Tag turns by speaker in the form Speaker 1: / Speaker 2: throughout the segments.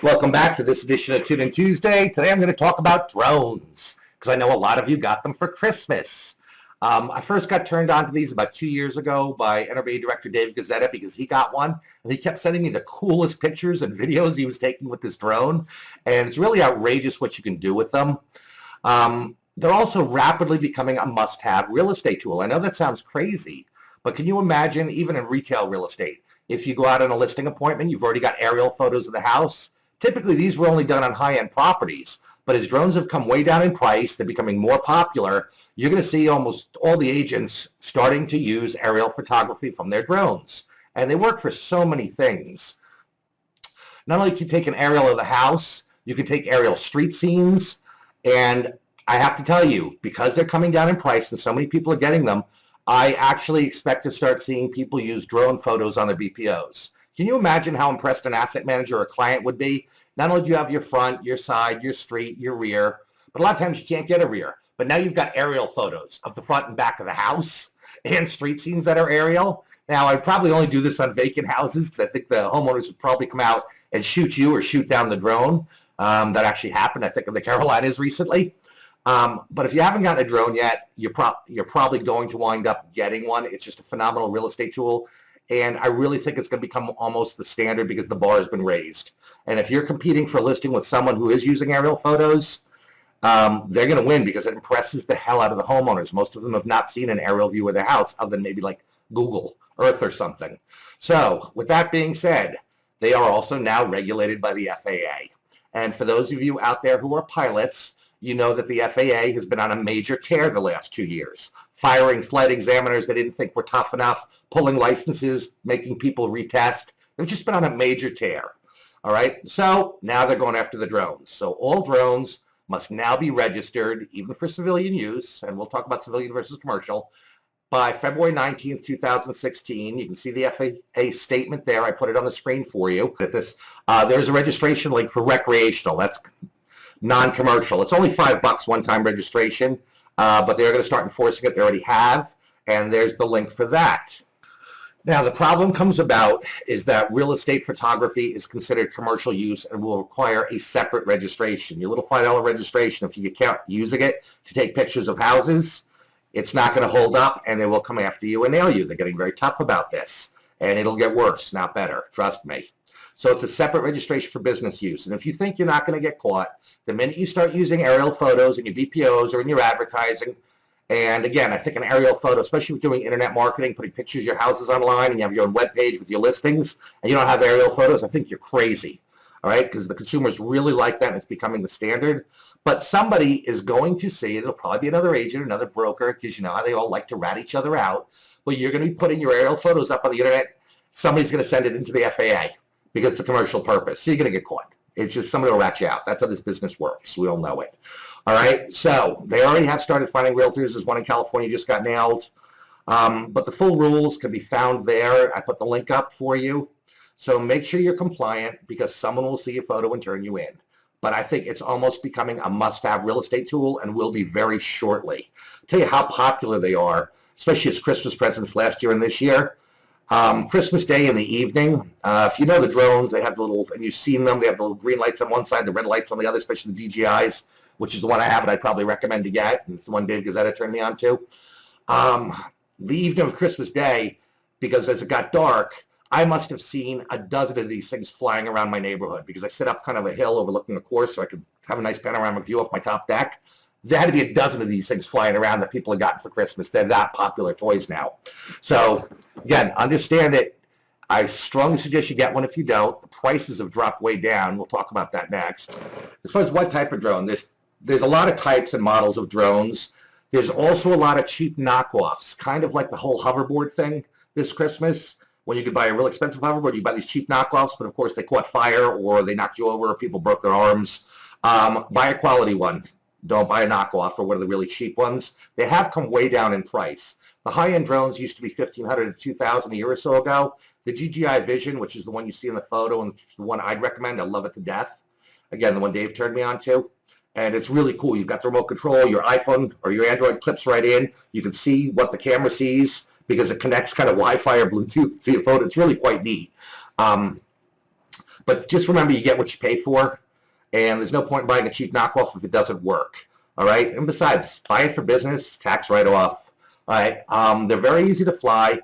Speaker 1: Welcome back to this edition of Tune In Tuesday. Today I'm going to talk about drones because I know a lot of you got them for Christmas. I first got turned on to these about 2 years ago by NRBA director Dave Gazzetta because he got one and he kept sending me the coolest pictures and videos he was taking with this drone, and it's really outrageous what you can do with them. They're also rapidly becoming a must-have real estate tool. I know that sounds crazy, but can you imagine even in retail real estate, if you go out on a listing appointment, you've already got aerial photos of the house. Typically, these were only done on high-end properties, but as drones have come way down in price, they're becoming more popular. You're going to see almost all the agents starting to use aerial photography from their drones, and they work for so many things. Not only can you take an aerial of the house, you can take aerial street scenes, and I have to tell you, because they're coming down in price and so many people are getting them, I actually expect to start seeing people use drone photos on their BPOs. Can you imagine how impressed an asset manager or a client would be? Not only do you have your front, your side, your street, your rear, but a lot of times you can't get a rear. But now you've got aerial photos of the front and back of the house and street scenes that are aerial. Now, I'd probably only do this on vacant houses because I think the homeowners would probably come out and shoot you or shoot down the drone. That actually happened, I think, in the Carolinas recently. But if you haven't gotten a drone yet, you're probably going to wind up getting one. It's just a phenomenal real estate tool. And I really think it's going to become almost the standard because the bar has been raised. And if you're competing for a listing with someone who is using aerial photos, they're going to win because it impresses the hell out of the homeowners. Most of them have not seen an aerial view of their house other than maybe like Google Earth or something. So with that being said, they are also now regulated by the FAA. And for those of you out there who are pilots, you know that the FAA has been on a major tear the last 2 years, firing flight examiners they didn't think were tough enough, pulling licenses, making people retest. They've just been on a major tear. All right, so now they're going after the drones. So all drones must now be registered, even for civilian use, and we'll talk about civilian versus commercial, by February 19th, 2016. You can see the FAA statement there. I put it on the screen for you. There's a registration link for recreational. That's non-commercial. It's only $5 one-time registration, but they're going to start enforcing it. They already have, and there's the link for that. Now, the problem comes about is that real estate photography is considered commercial use and will require a separate registration. Your little $5 registration, if you can't using it to take pictures of houses, it's not going to hold up, and they will come after you and nail you. They're getting very tough about this, and it'll get worse, not better. Trust me. So it's a separate registration for business use. And if you think you're not going to get caught, the minute you start using aerial photos in your BPOs or in your advertising, and again, I think an aerial photo, especially with doing internet marketing, putting pictures of your houses online and you have your own webpage with your listings, and you don't have aerial photos, I think you're crazy. All right, because the consumers really like that and it's becoming the standard. But somebody is going to see, it'll probably be another agent, another broker, because you know how they all like to rat each other out. But you're going to be putting your aerial photos up on the internet. Somebody's going to send it into the FAA because it's a commercial purpose. So you're going to get caught. It's just somebody will rat you out. That's how this business works. We all know it. All right. So they already have started finding realtors. There's one in California just got nailed. But the full rules can be found there. I put the link up for you. So make sure you're compliant because someone will see your photo and turn you in. But I think it's almost becoming a must-have real estate tool and will be very shortly. I'll tell you how popular they are, especially as Christmas presents last year and this year. Christmas Day in the evening, if you know the drones, they have the little, and you've seen them, they have the little green lights on one side, the red lights on the other, especially the DJIs, which is the one I have and I'd probably recommend to get, and it's the one Dave Gazzetta turned me on to. The evening of Christmas Day, because as it got dark, I must have seen a dozen of these things flying around my neighborhood because I sit up kind of a hill overlooking the course so I could have a nice panoramic view off my top deck. There had to be a dozen of these things flying around that people have gotten for Christmas. They're that popular toys now. So, again, understand it. I strongly suggest you get one if you don't. The prices have dropped way down. We'll talk about that next. As far as what type of drone, there's a lot of types and models of drones. There's also a lot of cheap knockoffs, kind of like the whole hoverboard thing this Christmas. When you could buy a real expensive hoverboard, you buy these cheap knockoffs, but of course they caught fire or they knocked you over or people broke their arms. Buy a quality one. Don't buy a knockoff or one of the really cheap ones. They have come way down in price. The high-end drones used to be $1,500 to $2,000 a year or so ago. The DJI Vision, which is the one you see in the photo and the one I'd recommend, I love it to death. Again, the one Dave turned me on to. And it's really cool. You've got the remote control. Your iPhone or your Android clips right in. You can see what the camera sees because it connects kind of Wi-Fi or Bluetooth to your phone. It's really quite neat. But just remember, you get what you pay for, and there's no point in buying a cheap knockoff if it doesn't work. All right. And besides, buy it for business, tax write-off. All right. They're very easy to fly.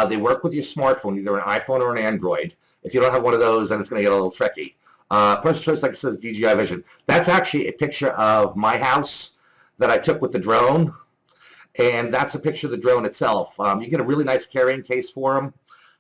Speaker 1: They work with your smartphone, either an iPhone or an Android. If you don't have one of those, then it's going to get a little tricky. First choice, like it says, DJI Vision. That's actually a picture of my house that I took with the drone, and that's a picture of the drone itself. You get a really nice carrying case for them.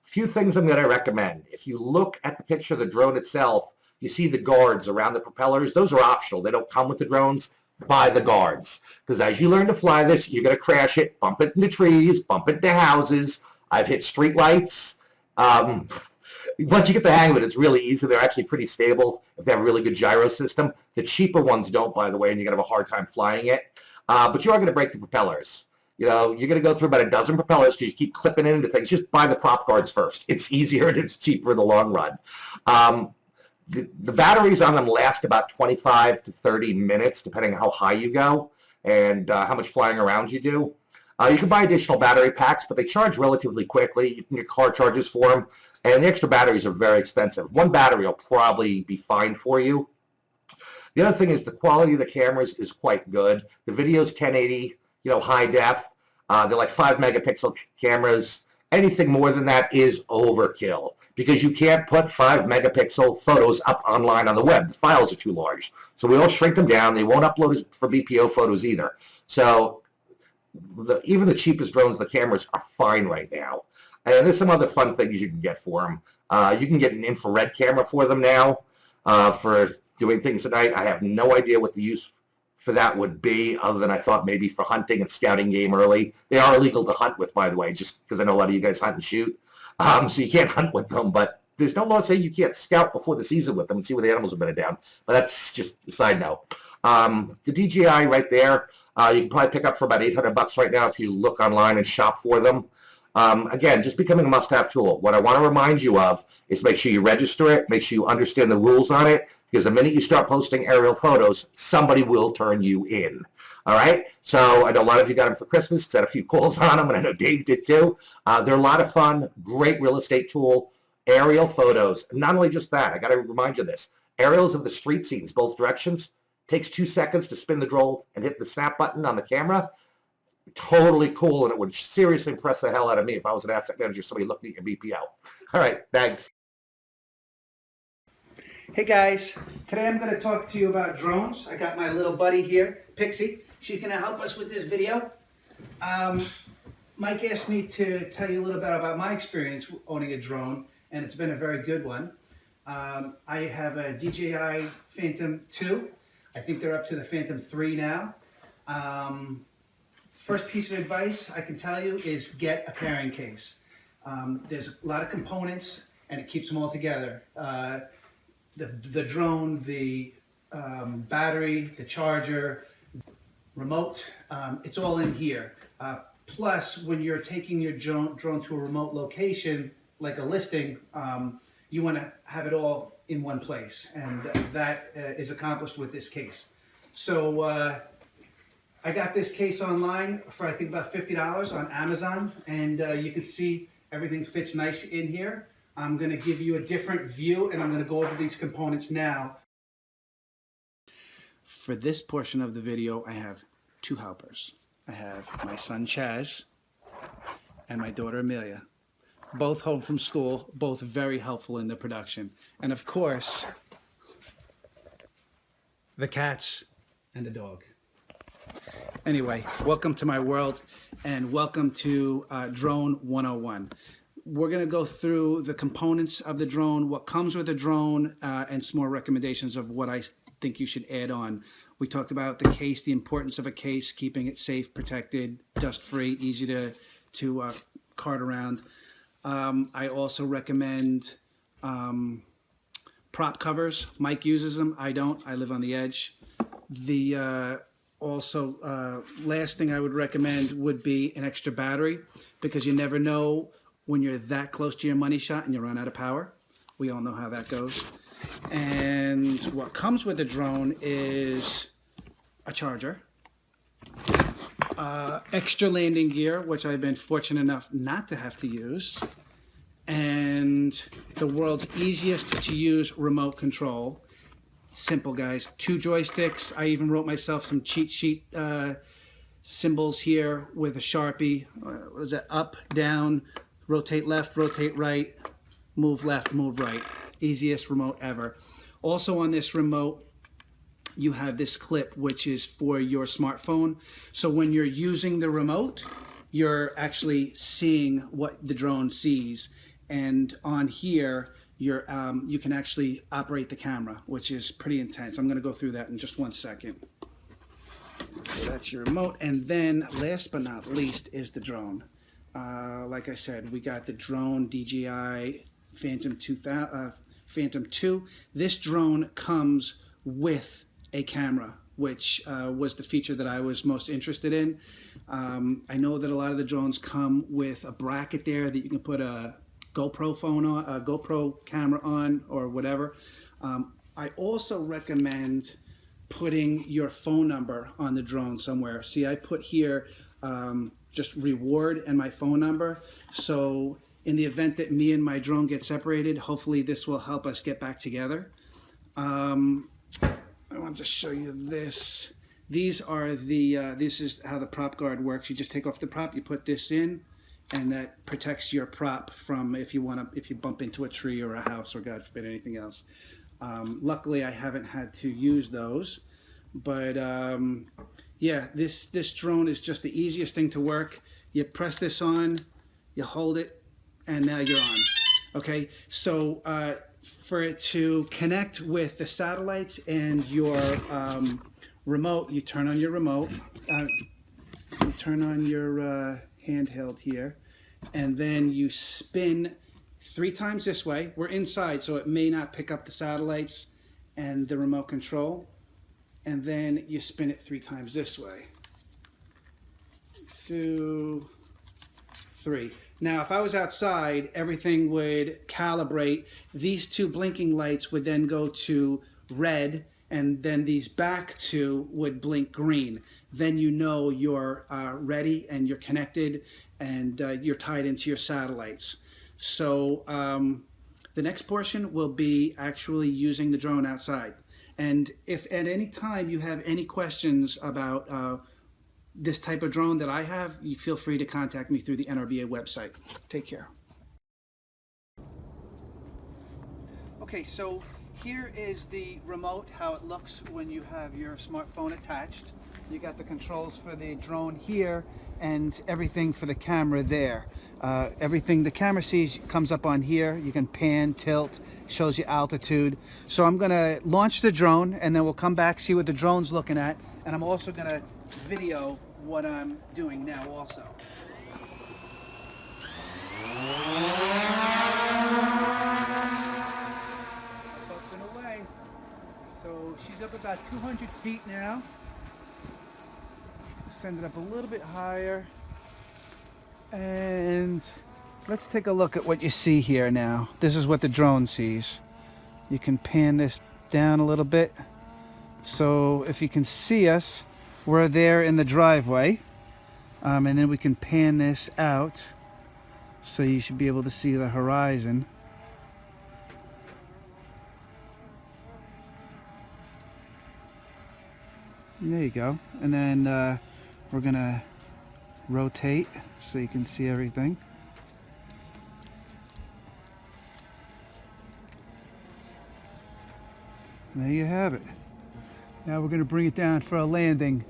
Speaker 1: A few things I'm going to recommend. If you look at the picture of the drone itself, you see the guards around the propellers. Those are optional. They don't come with the drones. Buy the guards, because as you learn to fly this, you're going to crash it, bump it into trees, bump it into houses. I've hit street lights. Once you get the hang of it, it's really easy. They're actually pretty stable if they have a really good gyro system. The cheaper ones don't, by the way, and you're going to have a hard time flying it. But you are going to break the propellers. You know, you're going to go through about a dozen propellers because you keep clipping it into things. Just buy the prop guards first. It's easier and it's cheaper in the long run. The batteries on them last about 25 to 30 minutes, depending on how high you go and how much flying around you do. You can buy additional battery packs, but they charge relatively quickly. You can get car chargers for them, and the extra batteries are very expensive. One battery will probably be fine for you. The other thing is the quality of the cameras is quite good. The video's 1080, high def. They're like 5 megapixel cameras. Anything more than that is overkill because you can't put 5 megapixel photos up online on the web. The files are too large. So we all shrink them down. They won't upload for BPO photos either. So even the cheapest drones, the cameras are fine right now. And there's some other fun things you can get for them. You can get an infrared camera for them now for doing things at night. I have no idea what the use for that would be, other than I thought maybe for hunting and scouting game early. They are illegal to hunt with, by the way, just because I know a lot of you guys hunt and shoot. So you can't hunt with them, but there's no law saying you can't scout before the season with them and see where the animals are bedded down. But that's just a side note. The DJI right there, you can probably pick up for about $800 right now if you look online and shop for them. Again, just becoming a must-have tool. What I want to remind you of is make sure you register it, make sure you understand the rules on it, because the minute you start posting aerial photos, somebody will turn you in. All right? So I know a lot of you got them for Christmas, had a few calls on them, and I know Dave did too. They're a lot of fun, great real estate tool, aerial photos. Not only just that, I got to remind you of this. Aerials of the street scenes, both directions, takes 2 seconds to spin the drone and hit the snap button on the camera. Totally cool, and it would seriously impress the hell out of me if I was an asset manager, somebody looking at your BPO. All right, thanks.
Speaker 2: Hey guys, today I'm going to talk to you about drones. I got my little buddy here, Pixie. She's going to help us with this video. Mike asked me to tell you a little bit about my experience owning a drone, and it's been a very good one. I have a DJI Phantom 2. I think they're up to the Phantom 3 now. First piece of advice I can tell you is get a carrying case. There's a lot of components and it keeps them all together. The drone, the battery, the charger, remote, it's all in here. Plus, when you're taking your drone to a remote location, like a listing, you want to have it all in one place, and that is accomplished with this case. So I got this case online for I think about $50 on Amazon, and you can see everything fits nice in here. I'm going to give you a different view, and I'm going to go over these components now. For this portion of the video, I have 2 helpers. I have my son Chaz and my daughter Amelia, both home from school, both very helpful in the production. And of course, the cats and the dog. Anyway, welcome to my world and welcome to Drone 101. We're going to go through the components of the drone, what comes with a drone, and some more recommendations of what I think you should add on. We talked about the case, the importance of a case, keeping it safe, protected, dust-free, easy to cart around. I also recommend prop covers. Mike uses them. I don't. I live on the edge. Last thing I would recommend would be an extra battery, because you never know when you're that close to your money shot and you run out of power. We all know how that goes. And what comes with the drone is a charger, extra landing gear, which I've been fortunate enough not to have to use, and the world's easiest to use remote control. Simple, guys. 2 joysticks. I even wrote myself some cheat sheet symbols here with a Sharpie. What is that? Up, down, rotate left, rotate right, move left, move right. Easiest remote ever. Also on this remote, you have this clip, which is for your smartphone. So when you're using the remote, you're actually seeing what the drone sees. And on here, you can actually operate the camera, which is pretty intense. I'm going to go through that in just 1 second. So that's your remote. And then last but not least is the drone. Like I said, we got the drone DJI Phantom 2. This drone comes with a camera, which was the feature that I was most interested in. I know that a lot of the drones come with a bracket there that you can put a GoPro phone on, a GoPro camera on, or whatever. I also recommend putting your phone number on the drone somewhere. See, I put here just reward and my phone number. So in the event that me and my drone get separated, hopefully this will help us get back together. I want to show you this. These are the, this is how the prop guard works. You just take off the prop, you put this in, and that protects your prop from if you bump into a tree or a house or God forbid anything else. Luckily, I haven't had to use those, but yeah, this drone is just the easiest thing to work. You press this on, you hold it, and now you're on. Okay, so for it to connect with the satellites and your remote, you turn on your remote, you turn on your handheld here, and then you spin 3 times this way. We're inside, so it may not pick up the satellites and the remote control. And then you spin it 3 times this way. 2, 3. Now, if I was outside, everything would calibrate. These 2 blinking lights would then go to red, and then these back 2 would blink green. Then you know you're ready and you're connected and you're tied into your satellites. So the next portion will be actually using the drone outside. And if at any time you have any questions about this type of drone that I have, you feel free to contact me through the NRBA website. Take care. Okay, so here is the remote, how it looks when you have your smartphone attached. You got the controls for the drone here and everything for the camera there. Everything the camera sees comes up on here. You can pan, tilt, shows you altitude. So I'm gonna launch the drone and then we'll come back, see what the drone's looking at. And I'm also gonna video what I'm doing now also. Bumping away. So she's up about 200 feet now. Send it up a little bit higher. And let's take a look at what you see here now. This is what the drone sees. You can pan this down a little bit. So if you can see us, we're there in the driveway. And then we can pan this out. So you should be able to see the horizon. And there you go. And then we're gonna rotate so you can see everything. And there you have it. Now we're gonna bring it down for a landing.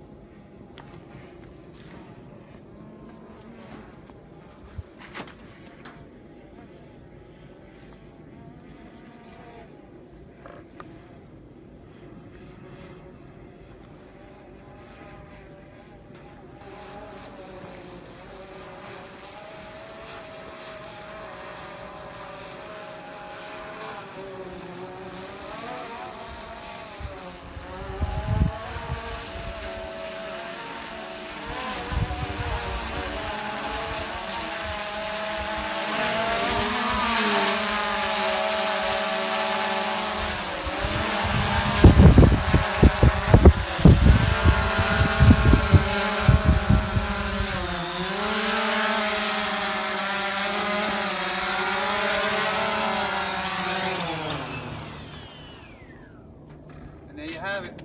Speaker 3: And there you have it.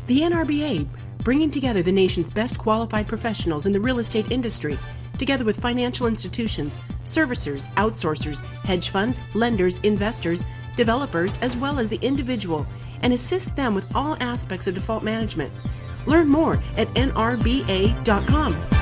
Speaker 4: The NRBA, bringing together the nation's best qualified professionals in the real estate industry, together with financial institutions, servicers, outsourcers, hedge funds, lenders, investors, developers, as well as the individual, and assist them with all aspects of default management. Learn more at nrba.com.